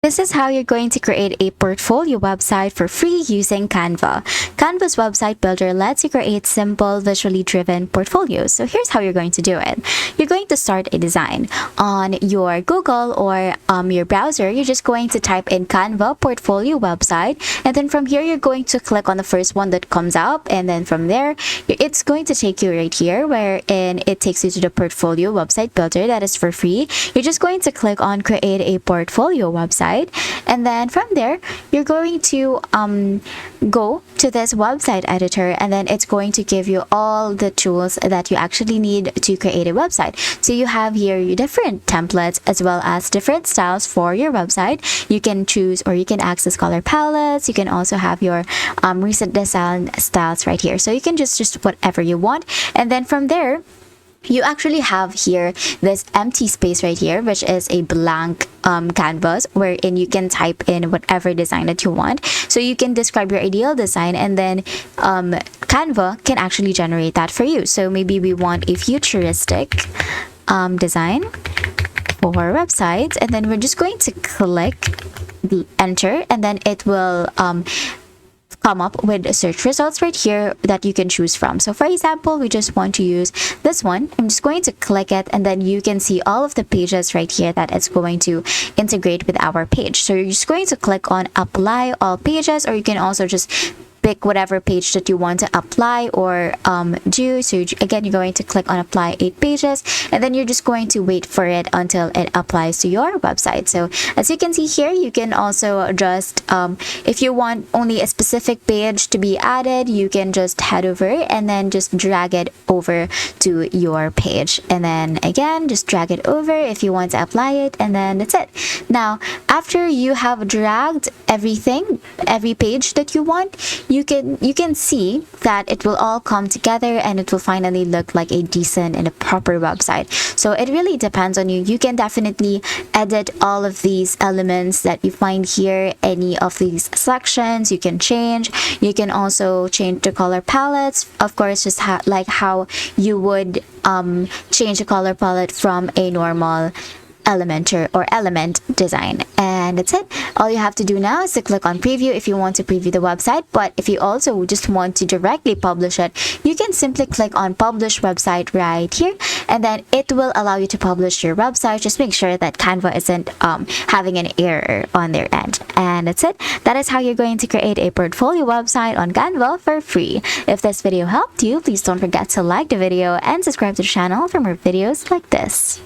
This is how you're going to create a portfolio website for free using Canva. Canva's website builder lets you create simple, visually driven portfolios. So here's how you're going to do it. You're going to start a design. On your Google or your browser, you're just going to type in Canva portfolio website. And then from here, you're going to click on the first one that comes up. And then from there, it's going to take you right here, wherein it takes you to the portfolio website builder that is for free. You're just going to click on create a portfolio website. And then from there, you're going to go to this website editor, and then it's going to give you all the tools that you actually need to create a website. So you have here your different templates as well as different styles for your website. You can choose or you can access color palettes. You can also have your recent design styles right here. So you can just whatever you want. And then from there, you actually have here this empty space right here, which is a blank canvas wherein you can type in whatever design that you want. So you can describe your ideal design, and then Canva can actually generate that for you. So maybe we want a futuristic design for websites, and then we're just going to click enter, and then it will come up with search results right here that you can choose from. So for example, we just want to use this one. I'm just going to click it, and then you can see all of the pages right here that it's going to integrate with our page. So you're just going to click on apply all pages, or you can also just pick whatever page that you want to apply or do. So again, you're going to click on apply 8 pages, and then you're just going to wait for it until it applies to your website. So as you can see here, you can also just if you want only a specific page to be added, you can just head over and then just drag it over to your page, and then again just drag it over if you want to apply it, and then that's it. Now after you have dragged every page that you want, you can see that it will all come together, and it will finally look like a decent and a proper website. So it really depends on you. You can definitely edit all of these elements that you find here, any of these sections you can change. You can also change the color palettes, of course, just like how you would change the color palette from a normal Elementor or element design. And that's it. All you have to do now is to click on preview if you want to preview the website. But if you also just want to directly publish it, you can simply click on publish website right here, and then it will allow you to publish your website. Just make sure that Canva isn't having an error on their end. And that's it. That is how you're going to create a portfolio website on Canva for free. If this video helped you, please don't forget to like the video and subscribe to the channel for more videos like this.